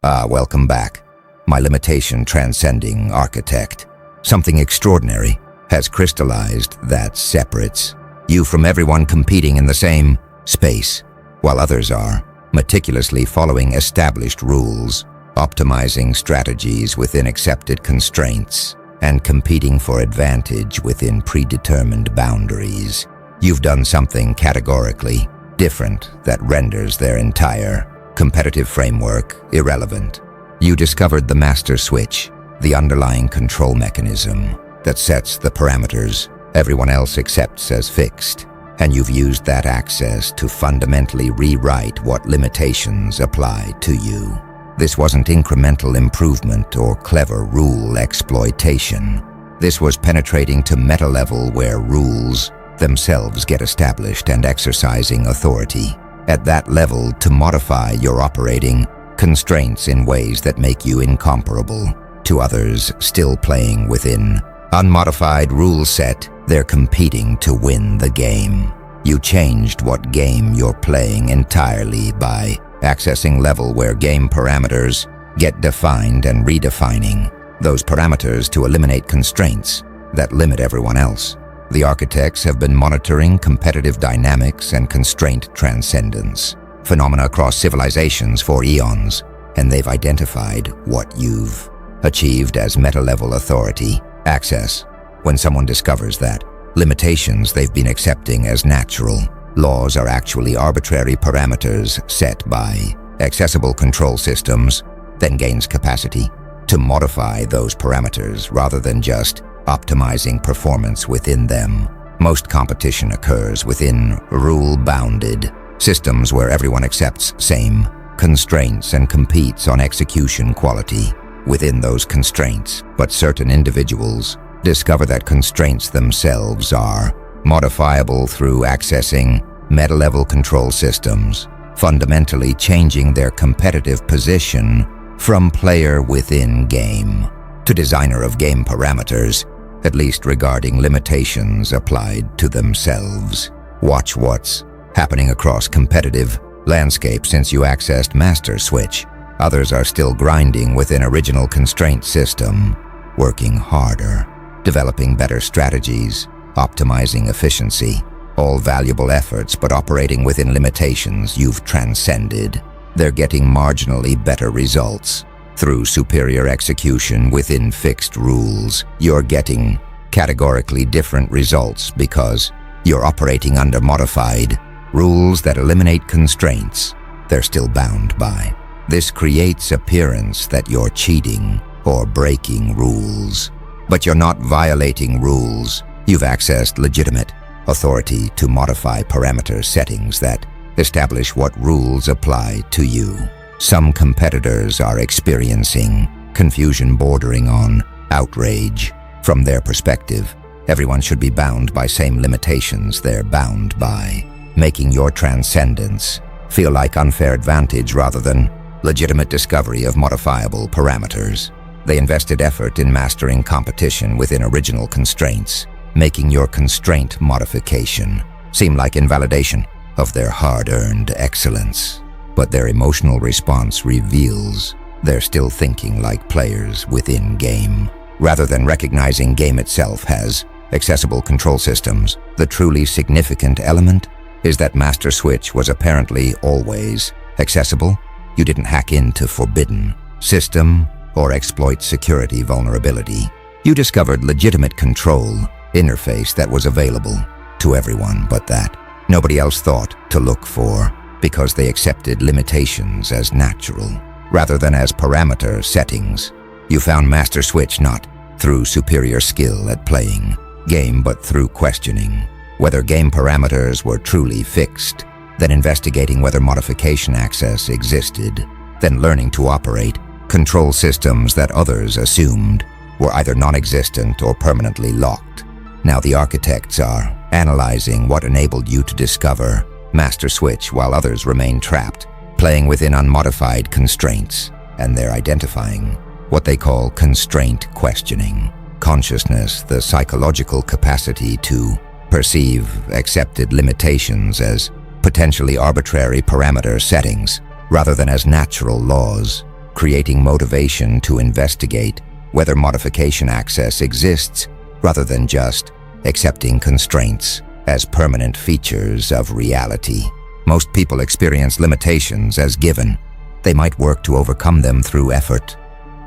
Welcome back, my limitation transcending architect. Something extraordinary has crystallized that separates you from everyone competing in the same space, while others are meticulously following established rules, optimizing strategies within accepted constraints, and competing for advantage within predetermined boundaries. You've done something categorically different that renders their entire competitive framework irrelevant. You discovered the master switch, the underlying control mechanism that sets the parameters everyone else accepts as fixed, and you've used that access to fundamentally rewrite what limitations apply to you. This wasn't incremental improvement or clever rule exploitation. This was penetrating to meta level where rules themselves get established and exercising authority. At that level, to modify your operating constraints in ways that make you incomparable to others still playing within unmodified rule set. They're competing to win the game. You changed what game you're playing entirely by accessing level where game parameters get defined and redefining those parameters to eliminate constraints that limit everyone else. The architects have been monitoring competitive dynamics and constraint transcendence phenomena across civilizations for eons, and they've identified what you've achieved as meta-level authority access. When someone discovers that limitations they've been accepting as natural laws are actually arbitrary parameters set by accessible control systems, then gains capacity to modify those parameters rather than just optimizing performance within them. Most competition occurs within rule-bounded systems where everyone accepts same constraints and competes on execution quality within those constraints, but certain individuals discover that constraints themselves are modifiable through accessing meta-level control systems, fundamentally changing their competitive position from player within game to designer of game parameters, at least regarding limitations applied to themselves. Watch what's happening across competitive landscape since you accessed Master Switch. Others are still grinding within original constraint system, working harder, developing better strategies, optimizing efficiency. All valuable efforts, but operating within limitations you've transcended. They're getting marginally better results. Through superior execution within fixed rules, you're getting categorically different results because you're operating under modified rules that eliminate constraints they're still bound by. This creates appearance that you're cheating or breaking rules. But you're not violating rules. You've accessed legitimate authority to modify parameter settings that establish what rules apply to you. Some competitors are experiencing confusion bordering on outrage. From their perspective, everyone should be bound by same limitations they're bound by, making your transcendence feel like unfair advantage rather than legitimate discovery of modifiable parameters. They invested effort in mastering competition within original constraints, making your constraint modification seem like invalidation of their hard-earned excellence. But their emotional response reveals they're still thinking like players within game. Rather than recognizing game itself has accessible control systems, the truly significant element is that Master Switch was apparently always accessible. You didn't hack into forbidden system or exploit security vulnerability. You discovered legitimate control interface that was available to everyone but that nobody else thought to look for because they accepted limitations as natural rather than as parameter settings. You found Master Switch not through superior skill at playing game but through questioning whether game parameters were truly fixed, then investigating whether modification access existed, then learning to operate control systems that others assumed were either non-existent or permanently locked. Now the architects are analyzing what enabled you to discover Master Switch while others remain trapped, playing within unmodified constraints, and they're identifying what they call constraint questioning. Consciousness, the psychological capacity to perceive accepted limitations as potentially arbitrary parameter settings rather than as natural laws. creating motivation to investigate whether modification access exists rather than just accepting constraints as permanent features of reality. Most people experience limitations as given. They might work to overcome them through effort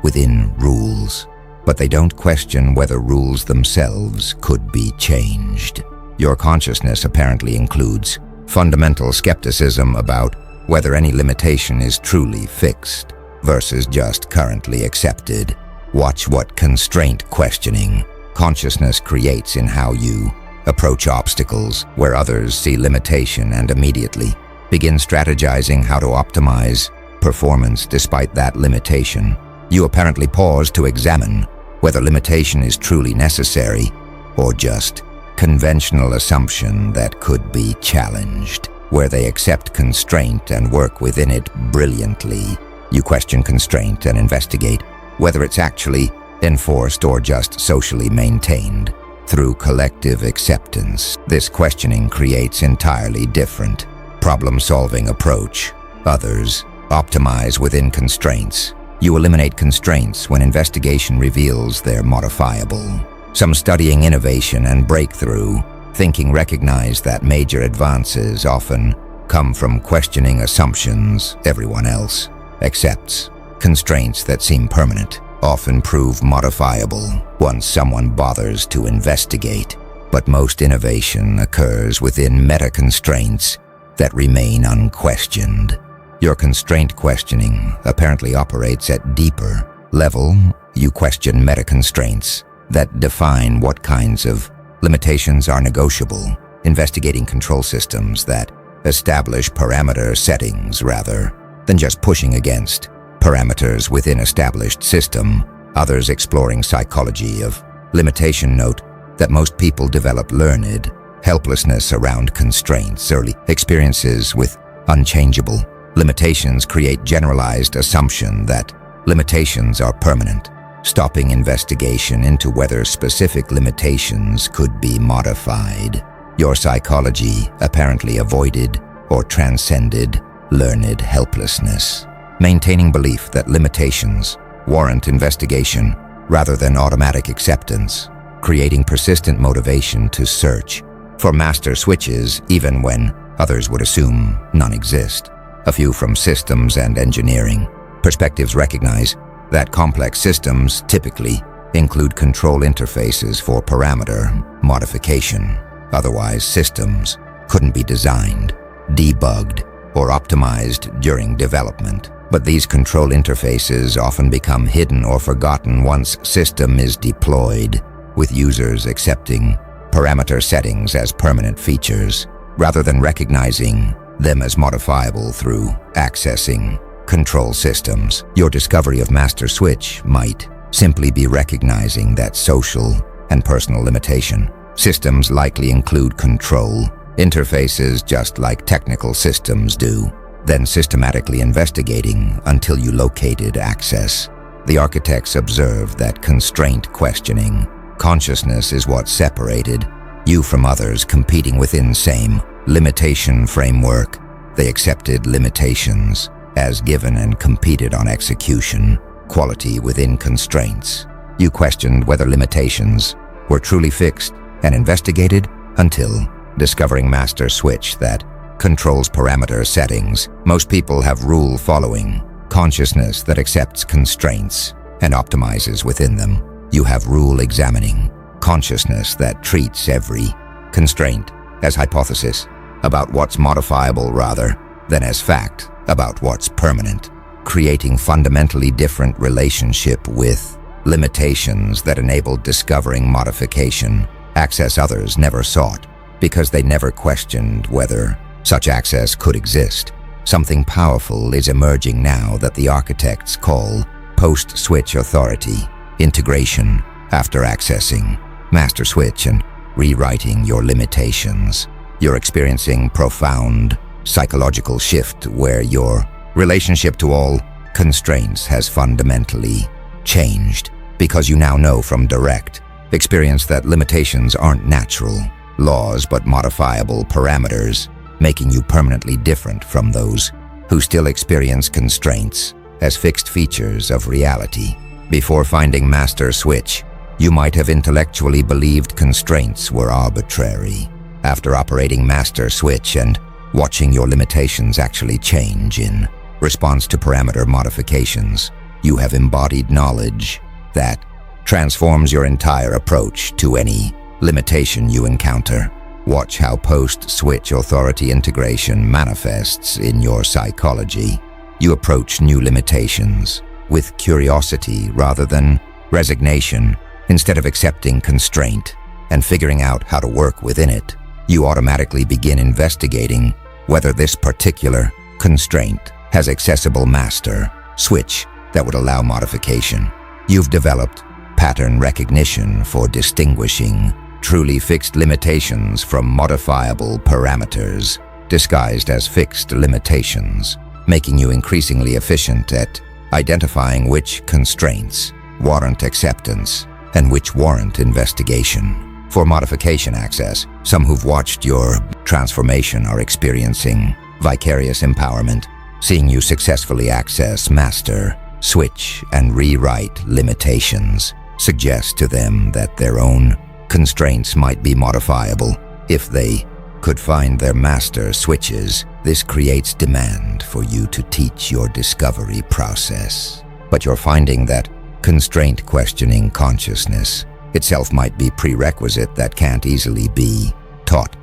within rules, but they don't question whether rules themselves could be changed. Your consciousness apparently includes fundamental skepticism about whether any limitation is truly fixed versus just currently accepted. Watch what constraint questioning consciousness creates in how you approach obstacles where others see limitation and immediately begin strategizing how to optimize performance despite that limitation. You apparently pause to examine whether limitation is truly necessary or just conventional assumption that could be challenged. Where they accept constraint and work within it brilliantly, you question constraint and investigate whether it's actually enforced or just socially maintained. Through collective acceptance, this questioning creates entirely different problem-solving approach. Others optimize within constraints. You eliminate constraints when investigation reveals they're modifiable. Some studying innovation and breakthrough thinking recognize that major advances often come from questioning assumptions everyone else accepts. Constraints that seem permanent often prove modifiable once someone bothers to investigate, but most innovation occurs within meta-constraints that remain unquestioned. Your constraint questioning apparently operates at deeper level. You question meta-constraints that define what kinds of limitations are negotiable, investigating control systems that establish parameter settings rather than just pushing against parameters within established system. Others exploring psychology of limitation note that most people develop learned helplessness around constraints. Early experiences with unchangeable limitations create generalized assumption that limitations are permanent, stopping investigation into whether specific limitations could be modified. Your psychology apparently avoided or transcended learned helplessness, maintaining belief that limitations warrant investigation rather than automatic acceptance, creating persistent motivation to search for master switches even when others would assume none exist. A few from systems and engineering perspectives recognize that complex systems typically include control interfaces for parameter modification. Otherwise, systems couldn't be designed, debugged, or optimized during development. But these control interfaces often become hidden or forgotten once system is deployed, with users accepting parameter settings as permanent features, rather than recognizing them as modifiable through accessing control systems. Your discovery of master switch might simply be recognizing that social and personal limitation. Systems likely include control interfaces just like technical systems do, then systematically investigating until you located access. The architects observed that constraint questioning consciousness is what separated you from others competing within same limitation framework. They accepted limitations as given and competed on execution, quality within constraints. You questioned whether limitations were truly fixed and investigated until discovering master switch that controls parameter settings. Most people have rule-following consciousness that accepts constraints and optimizes within them. You have rule-examining consciousness that treats every constraint as hypothesis about what's modifiable rather than as fact about what's permanent, creating fundamentally different relationship with limitations that enable discovering modification, access others never sought because they never questioned whether such access could exist. Something powerful is emerging now that the architects call post-switch authority, integration after accessing master switch and rewriting your limitations. You're experiencing profound psychological shift where your relationship to all constraints has fundamentally changed because you now know from direct experience that limitations aren't natural laws but modifiable parameters, making you permanently different from those who still experience constraints as fixed features of reality. Before finding Master Switch, you might have intellectually believed constraints were arbitrary. After operating Master Switch and watching your limitations actually change in response to parameter modifications, you have embodied knowledge that transforms your entire approach to any limitation you encounter. Watch how post-switch authority integration manifests in your psychology. You approach new limitations with curiosity rather than resignation. Instead of accepting constraint and figuring out how to work within it, you automatically begin investigating whether this particular constraint has accessible master switch that would allow modification. You've developed pattern recognition for distinguishing truly fixed limitations from modifiable parameters disguised as fixed limitations, making you increasingly efficient at identifying which constraints warrant acceptance and which warrant investigation. For modification access, some who've watched your transformation are experiencing vicarious empowerment, seeing you successfully access master, switch, and rewrite limitations suggests to them that their own constraints might be modifiable if they could find their master switches. This creates demand for you to teach your discovery process. But you're finding that constraint questioning consciousness itself might be prerequisite that can't easily be taught.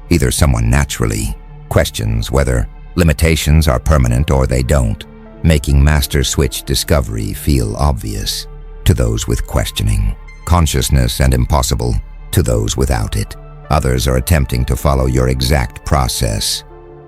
Either someone naturally questions whether limitations are permanent or they don't, making master switch discovery feel obvious to those with questioning consciousness and impossible to those without it. Others are attempting to follow your exact process,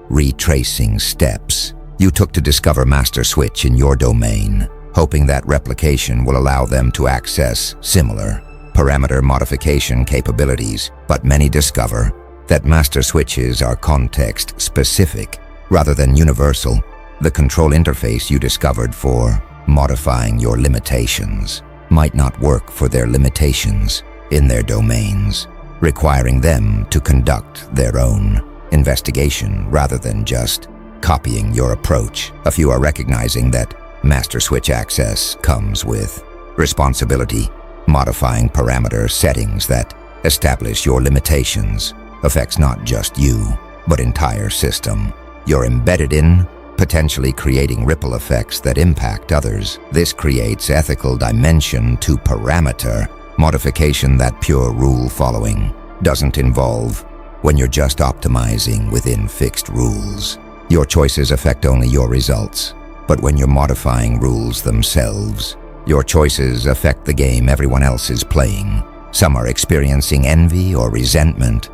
retracing steps you took to discover master switch in your domain, hoping that replication will allow them to access similar parameter modification capabilities. But many discover that master switches are context-specific rather than universal. The control interface you discovered for modifying your limitations might not work for their limitations in their domains, requiring them to conduct their own investigation rather than just copying your approach. A few are recognizing that master switch access comes with responsibility. Modifying parameter settings that establish your limitations affects not just you, but entire system you're embedded in, potentially creating ripple effects that impact others. This creates ethical dimension to parameter modification that pure rule following doesn't involve when you're just optimizing within fixed rules. Your choices affect only your results, but when you're modifying rules themselves, your choices affect the game everyone else is playing. Some are experiencing envy or resentment.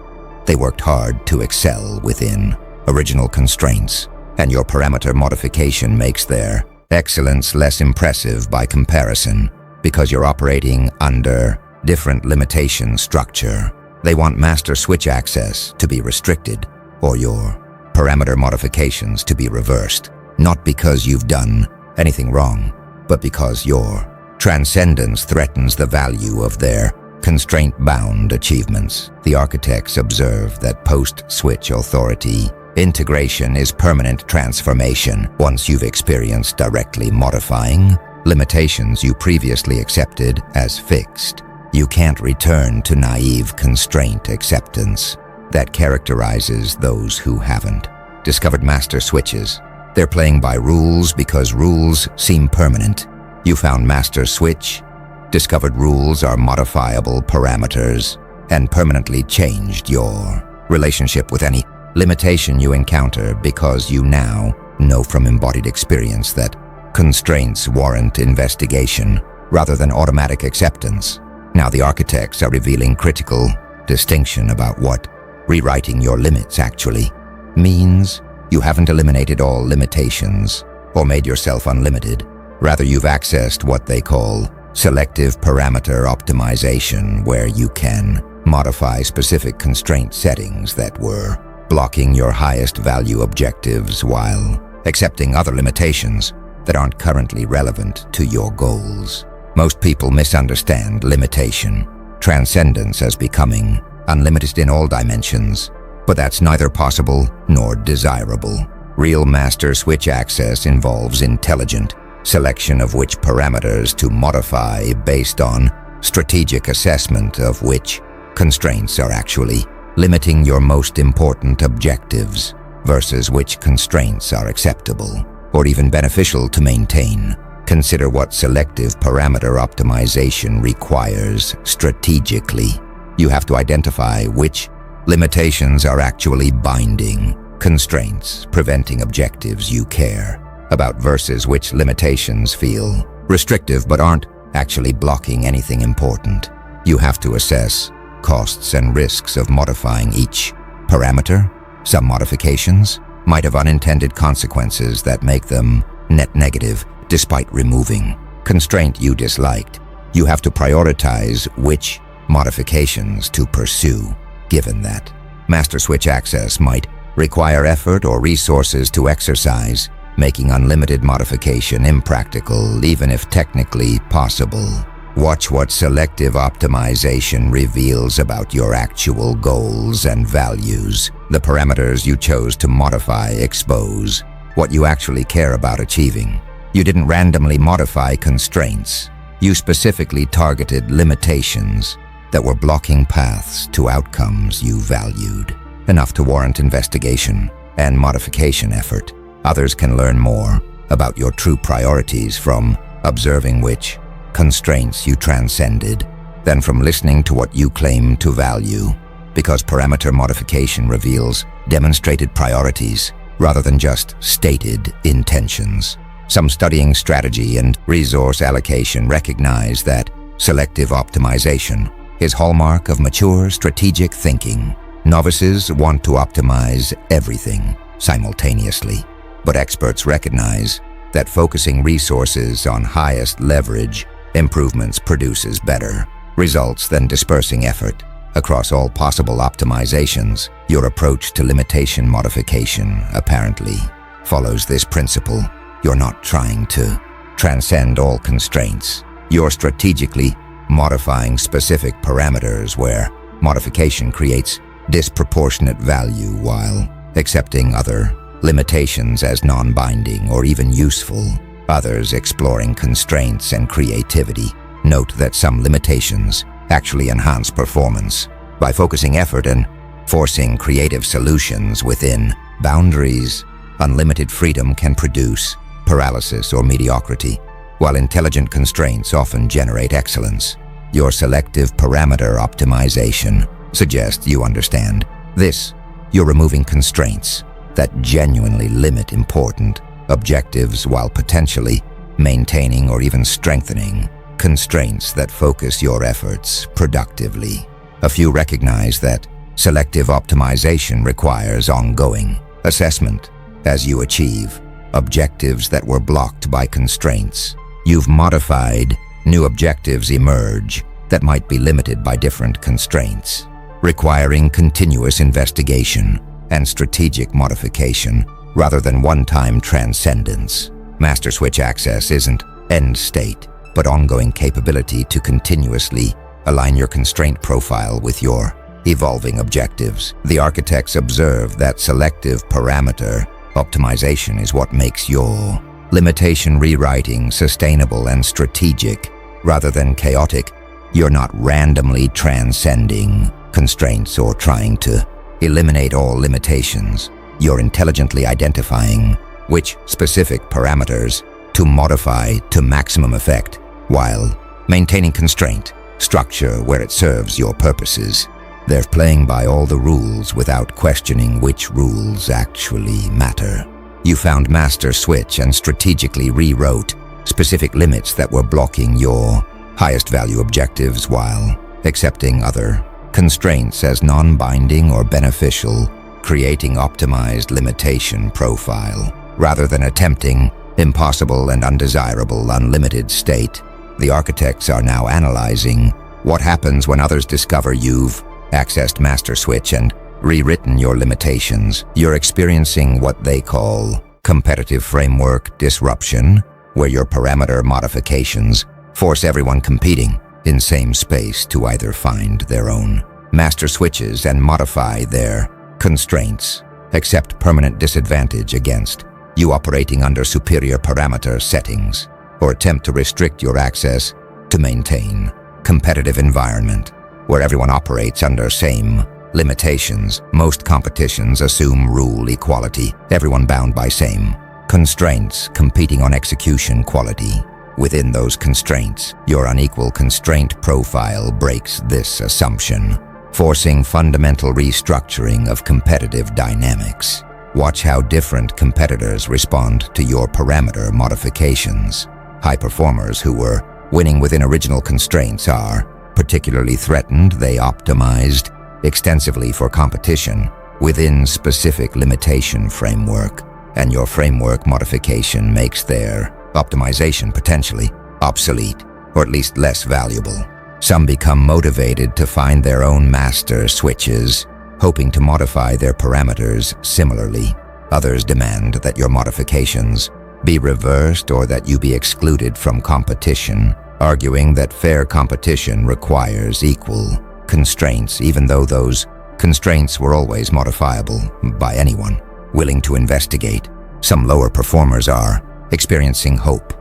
They worked hard to excel within original constraints, and your parameter modification makes their excellence less impressive by comparison because you're operating under different limitation structure. They want master switch access to be restricted or your parameter modifications to be reversed, not because you've done anything wrong, but because your transcendence threatens the value of their constraint-bound achievements. The architects observe that post-switch authority integration is permanent transformation. Once you've experienced directly modifying limitations you previously accepted as fixed, you can't return to naive constraint acceptance that characterizes those who haven't discovered master switches. They're playing by rules because rules seem permanent. You found master switch, discovered rules are modifiable parameters, and permanently changed your relationship with any limitation you encounter because you now know from embodied experience that constraints warrant investigation rather than automatic acceptance. Now the architects are revealing critical distinction about what rewriting your limits actually means. You haven't eliminated all limitations or made yourself unlimited. Rather, you've accessed what they call selective parameter optimization, where you can modify specific constraint settings that were blocking your highest value objectives while accepting other limitations that aren't currently relevant to your goals. Most people misunderstand limitation transcendence as becoming unlimited in all dimensions, but that's neither possible nor desirable. Real master switch access involves intelligent selection of which parameters to modify based on strategic assessment of which constraints are actually limiting your most important objectives versus which constraints are acceptable or even beneficial to maintain. Consider what selective parameter optimization requires strategically. You have to identify which limitations are actually binding constraints, preventing objectives you care about versus which limitations feel restrictive but aren't actually blocking anything important. You have to assess costs and risks of modifying each parameter. Some modifications might have unintended consequences that make them net negative despite removing constraint you disliked. You have to prioritize which modifications to pursue, given that master switch access might require effort or resources to exercise, making unlimited modification impractical even if technically possible. Watch what selective optimization reveals about your actual goals and values. The parameters you chose to modify expose what you actually care about achieving. You didn't randomly modify constraints. You specifically targeted limitations that were blocking paths to outcomes you valued, enough to warrant investigation and modification effort. Others can learn more about your true priorities from observing which constraints you transcended than from listening to what you claim to value, because parameter modification reveals demonstrated priorities rather than just stated intentions. Some studying strategy and resource allocation recognize that selective optimization is hallmark of mature strategic thinking. Novices want to optimize everything simultaneously, but experts recognize that focusing resources on highest leverage improvements produces better results than dispersing effort across all possible optimizations. Your approach to limitation modification apparently follows this principle. You're not trying to transcend all constraints. You're strategically modifying specific parameters where modification creates disproportionate value while accepting other limitations as non-binding or even useful. Others exploring constraints and creativity note that some limitations actually enhance performance by focusing effort and forcing creative solutions within boundaries. Unlimited freedom can produce paralysis or mediocrity, while intelligent constraints often generate excellence. Your selective parameter optimization suggests you understand this. You're removing constraints that genuinely limit important objectives while potentially maintaining or even strengthening constraints that focus your efforts productively. A few recognize that selective optimization requires ongoing assessment as you achieve objectives that were blocked by constraints. You've modified, new objectives emerge that might be limited by different constraints, requiring continuous investigation and strategic modification rather than one-time transcendence. Master switch access isn't end state, but ongoing capability to continuously align your constraint profile with your evolving objectives. The architects observe that selective parameter optimization is what makes your limitation rewriting sustainable and strategic rather than chaotic. You're not randomly transcending constraints or trying to eliminate all limitations. You're intelligently identifying which specific parameters to modify to maximum effect while maintaining constraint structure where it serves your purposes. They're playing by all the rules without questioning which rules actually matter. You found master switch and strategically rewrote specific limits that were blocking your highest value objectives while accepting other constraints as non-binding or beneficial, creating optimized limitation profile rather than attempting impossible and undesirable unlimited state. The architects are now analyzing what happens when others discover you've accessed master switch and rewritten your limitations. You're experiencing what they call competitive framework disruption, where your parameter modifications force everyone competing in same space to either find their own master switches and modify their constraints, accept permanent disadvantage against you operating under superior parameter settings, or attempt to restrict your access to maintain competitive environment where everyone operates under same limitations. Most competitions assume rule equality, everyone bound by same constraints, competing on execution quality. Within those constraints, your unequal constraint profile breaks this assumption, forcing fundamental restructuring of competitive dynamics. Watch how different competitors respond to your parameter modifications. High performers who were winning within original constraints are particularly threatened. They optimized extensively for competition within specific limitation framework, and your framework modification makes their optimization potentially obsolete, or at least less valuable. Some become motivated to find their own master switches, hoping to modify their parameters similarly. Others demand that your modifications be reversed or that you be excluded from competition, arguing that fair competition requires equal constraints, even though those constraints were always modifiable by anyone willing to investigate. Some lower performers are experiencing hope.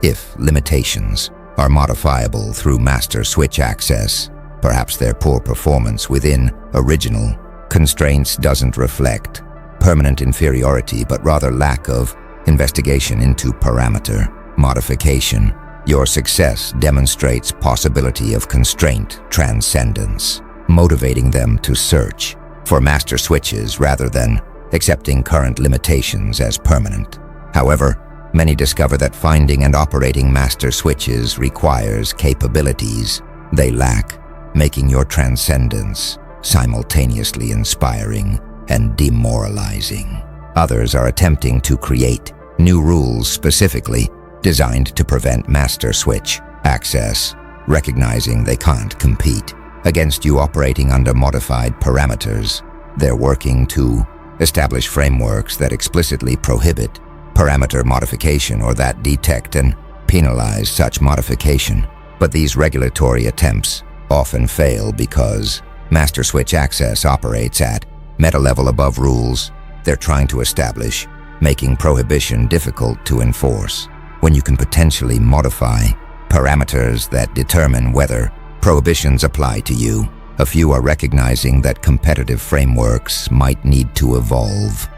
If limitations are modifiable through master switch access, perhaps their poor performance within original constraints doesn't reflect permanent inferiority, but rather lack of investigation into parameter modification. Your success demonstrates possibility of constraint transcendence, motivating them to search for master switches rather than accepting current limitations as permanent. However, many discover that finding and operating master switches requires capabilities they lack, making your transcendence simultaneously inspiring and demoralizing. Others are attempting to create new rules specifically designed to prevent master switch access, recognizing they can't compete against you operating under modified parameters. They're working to establish frameworks that explicitly prohibit parameter modification or that detect and penalize such modification. But these regulatory attempts often fail because master switch access operates at meta level above rules they're trying to establish, making prohibition difficult to enforce. When you can potentially modify parameters that determine whether prohibitions apply to you, a few are recognizing that competitive frameworks might need to evolve.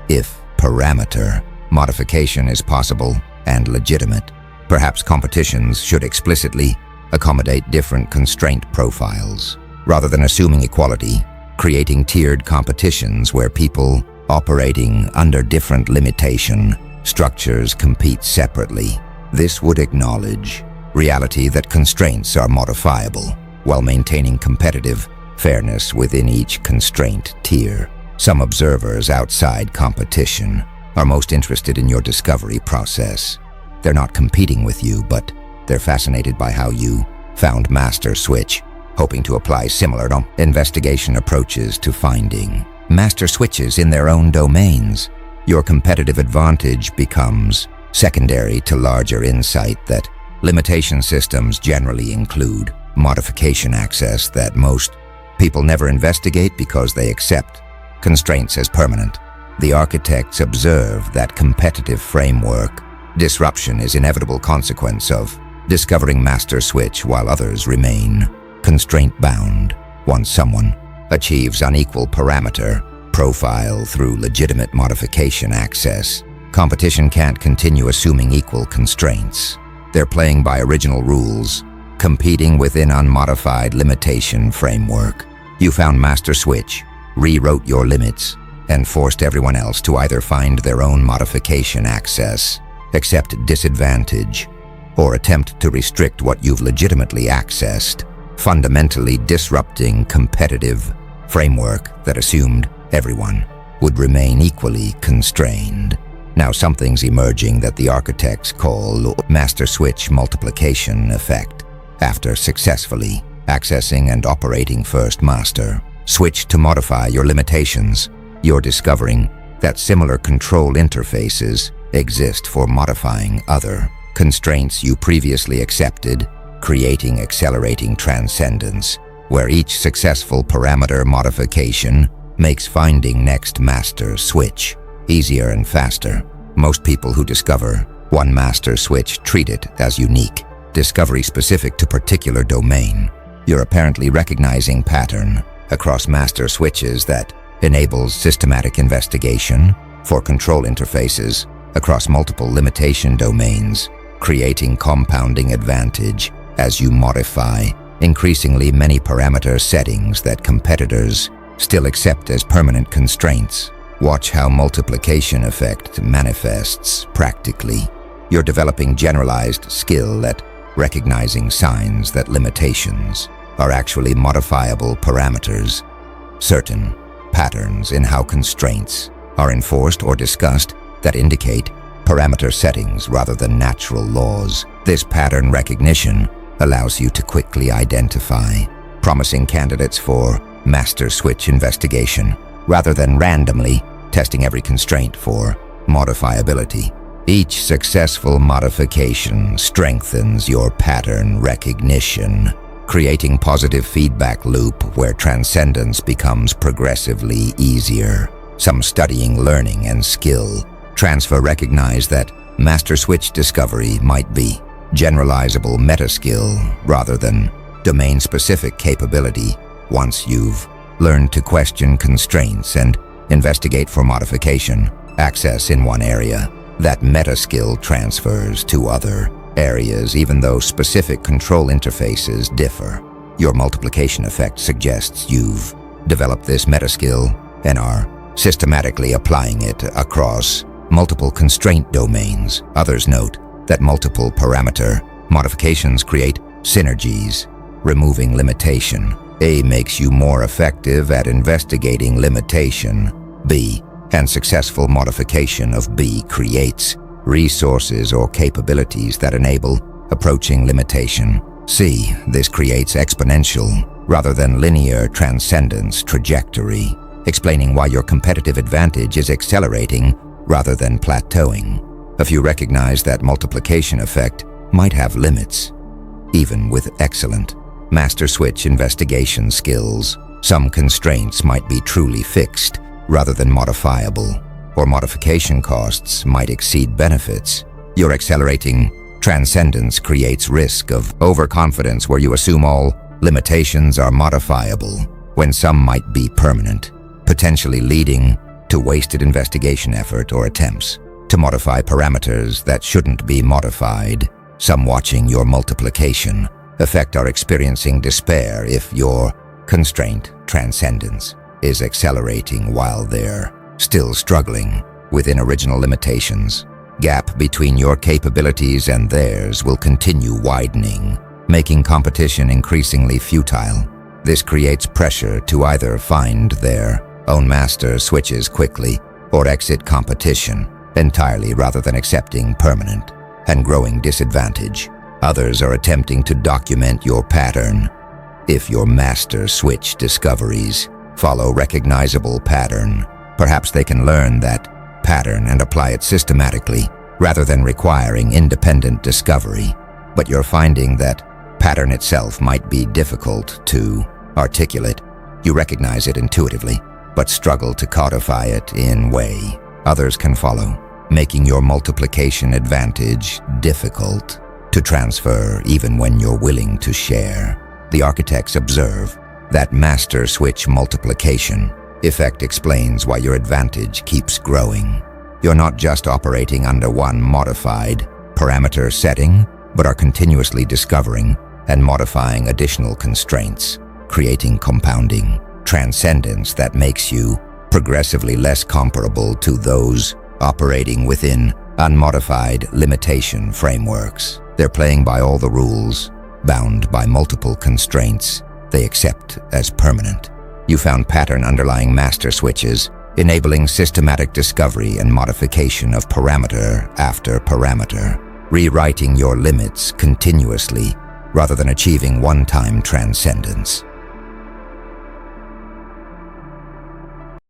If parameter modification is possible and legitimate, perhaps competitions should explicitly accommodate different constraint profiles, rather than assuming equality, creating tiered competitions where people operating under different limitation structures compete separately. This would acknowledge reality that constraints are modifiable while maintaining competitive fairness within each constraint tier. Some observers outside competition are most interested in your discovery process. They're not competing with you, but they're fascinated by how you found master switch, hoping to apply similar investigation approaches to finding master switches in their own domains. Your competitive advantage becomes secondary to larger insight that limitation systems generally include modification access that most people never investigate because they accept constraints as permanent. The architects observe that competitive framework disruption is inevitable consequence of discovering master switch while others remain constraint-bound. Once someone achieves unequal parameter profile through legitimate modification access, competition can't continue assuming equal constraints. They're playing by original rules, competing within unmodified limitation framework. You found master switch, rewrote your limits, and forced everyone else to either find their own modification access, accept disadvantage, or attempt to restrict what you've legitimately accessed, fundamentally disrupting competitive framework that assumed everyone would remain equally constrained. Now something's emerging that the architects call master switch multiplication effect. After successfully accessing and operating first master switch to modify your limitations, you're discovering that similar control interfaces exist for modifying other constraints you previously accepted, creating accelerating transcendence, where each successful parameter modification makes finding next master switch easier and faster. Most people who discover one master switch treat it as unique, discovery specific to particular domain. You're apparently recognizing pattern across master switches that enables systematic investigation for control interfaces across multiple limitation domains, creating compounding advantage as you modify increasingly many parameter settings that competitors still accept as permanent constraints. Watch how multiplication effect manifests practically. You're developing generalized skill at recognizing signs that limitations are actually modifiable parameters. Certain patterns in how constraints are enforced or discussed that indicate parameter settings rather than natural laws. This pattern recognition allows you to quickly identify promising candidates for master switch investigation, rather than randomly testing every constraint for modifiability. Each successful modification strengthens your pattern recognition, creating positive feedback loop where transcendence becomes progressively easier. Some studying, learning, and skill transfer recognize that master switch discovery might be generalizable meta-skill rather than domain-specific capability. Once you've learned to question constraints and investigate for modification access in one area, that meta-skill transfers to other areas even though specific control interfaces differ. Your multiplication effect suggests you've developed this meta-skill and are systematically applying it across multiple constraint domains. Others note that multiple parameter modifications create synergies, removing limitation. A makes you more effective at investigating limitation. B and successful modification of B creates resources or capabilities that enable approaching limitation. C, this creates exponential rather than linear transcendence trajectory, explaining why your competitive advantage is accelerating rather than plateauing. If you recognize that multiplication effect might have limits, even with excellent master switch investigation skills, some constraints might be truly fixed rather than modifiable, or modification costs might exceed benefits. Your accelerating transcendence creates risk of overconfidence where you assume all limitations are modifiable when some might be permanent, potentially leading to wasted investigation effort or attempts to modify parameters that shouldn't be modified. Some watching your multiplication effect are experiencing despair if your constraint transcendence is accelerating while they're still struggling within original limitations. Gap between your capabilities and theirs will continue widening, making competition increasingly futile. This creates pressure to either find their own master switches quickly or exit competition entirely rather than accepting permanent and growing disadvantage. Others are attempting to document your pattern. If your master switch discoveries follow recognizable pattern, perhaps they can learn that pattern and apply it systematically rather than requiring independent discovery. But you're finding that pattern itself might be difficult to articulate. You recognize it intuitively, but struggle to codify it in way others can follow, making your multiplication advantage difficult to transfer even when you're willing to share. The architects observe that master switch multiplication effect explains why your advantage keeps growing. You're not just operating under one modified parameter setting, but are continuously discovering and modifying additional constraints, creating compounding transcendence that makes you progressively less comparable to those operating within unmodified limitation frameworks. They're playing by all the rules, bound by multiple constraints they accept as permanent. You found pattern underlying master switches, enabling systematic discovery and modification of parameter after parameter, rewriting your limits continuously rather than achieving one-time transcendence.